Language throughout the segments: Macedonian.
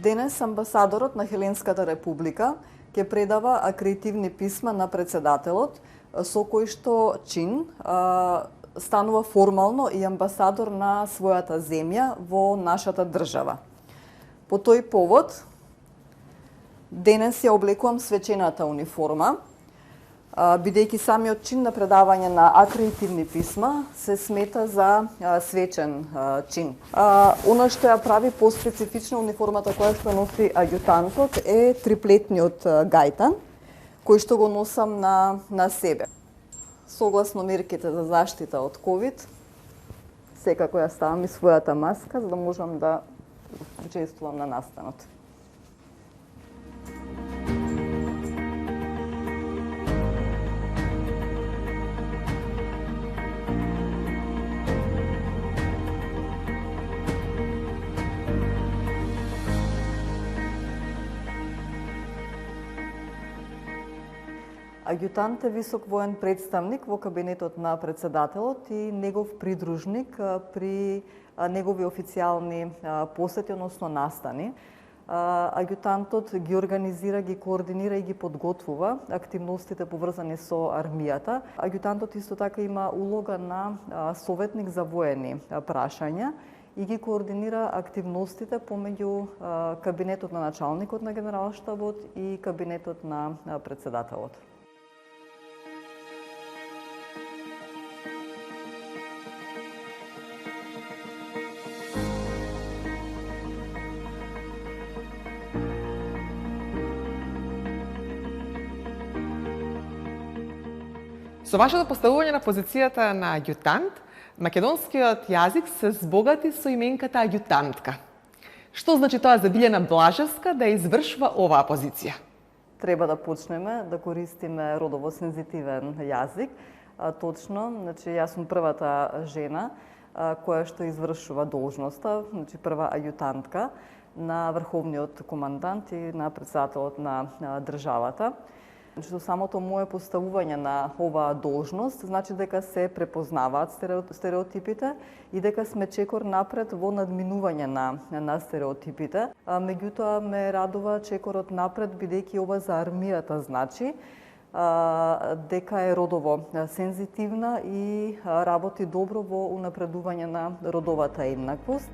Денес амбасадорот на Хеленската република ќе предава акредитивни писма на председателот, со кој што чин станува формално и амбасадор на својата земја во нашата држава. По тој повод, денес ја облекувам свечената униформа, бидејќи самиот чин на предавање на акредитивни писма се смета за свечен чин. Она што ја прави поспецифична униформата која што носи аѓутантот е триплетниот гајтан, кој што го носам на себе. Согласно мерките за заштита од COVID, секако ја ставам и својата маска, за да можам да учествувам на настанот. Аѓутант е висок воен представник во кабинетот на председателот и негов придружник при негови официјални посети, односно настани. Аѓутантот ги организира, ги координира и ги подготвува активностите поврзани со армијата. Аѓутантот исто така има улога на советник за воени прашања и ги координира активностите помеѓу кабинетот на началникот на генералштабот и кабинетот на председателот. Со вашето поставување на позицијата на аѓутант, македонскиот јазик се збогати со именката аѓутантка. Што значи тоа за Билјана Блажевска да извршува оваа позиција? Треба да почнеме да користиме родово сензитивен јазик. Точно, значи јас сум првата жена која што извршува должноста, значи прва аѓутантка на врховниот командант и на председателот на државата. Значи, со самото мое поставување на оваа должност, значи дека се препознаваат стереотипите и дека сме чекор напред во надминување на стереотипите. Меѓутоа ме радува чекорот напред, бидејќи ова за армијата значи дека е родово сензитивна и работи добро во унапредување на родовата еднаквост.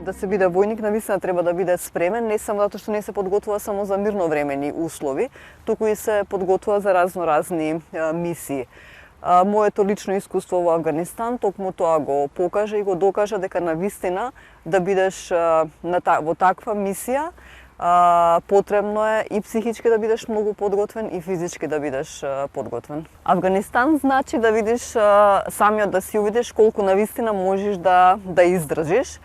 Да се биде војник, навистина треба да биде спремен, не само затоа што не се подготвува само за мирновремени услови, туку и се подготвува за разноразни мисии. Моето лично искуство во Авганистан токму тоа го покажа и го докажа дека навистина да бидеш во таква мисија, потребно е и психички да бидеш многу подготвен и физички да бидеш подготвен. Афганистан значи да видиш самиот, да си увидиш колку навистина можеш да издржиш.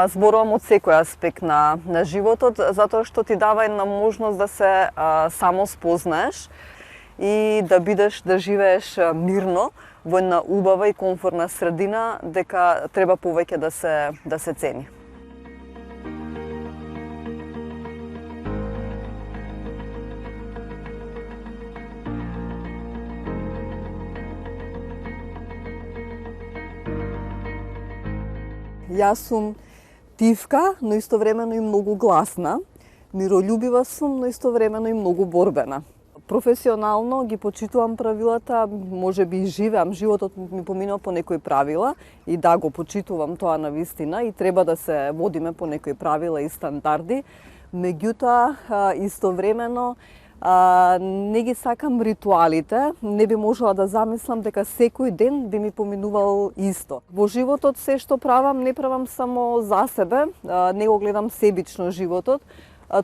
Зборувам од секој аспект на животот, затоа што ти дава една можност да се само спознаеш и да живееш мирно во една убава и комфортна средина, дека треба повеќе да се цени. Јас сум тивка, но истовремено и многу гласна. Миролюбива сум, но истовремено и многу борбена. Професионално ги почитувам правилата, можеби и живеам, животот ми поминува по некои правила и да, го почитувам тоа навистина и треба да се водиме по некои правила и стандарди. Меѓутоа, истовремено, не ги сакам ритуалите, не би можела да замислам дека секој ден би ми поминувал исто. Во животот се што правам, не правам само за себе, не го гледам себично животот,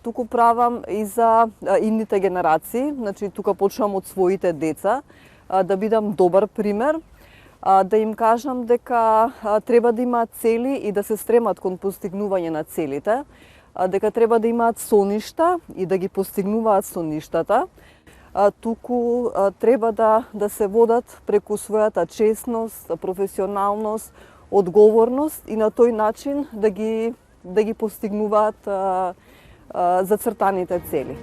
туку правам и за идните генерации, значи тука почнувам од своите деца, да бидам добар пример, да им кажам дека треба да имаат цели и да се стремат кон постигнување на целите, дека треба да имаат соништа и да ги постигнуваат соништата, туку треба да се водат преку својата честност, професионалност, одговорност и на тој начин да ги постигнуваат зацртаните цели.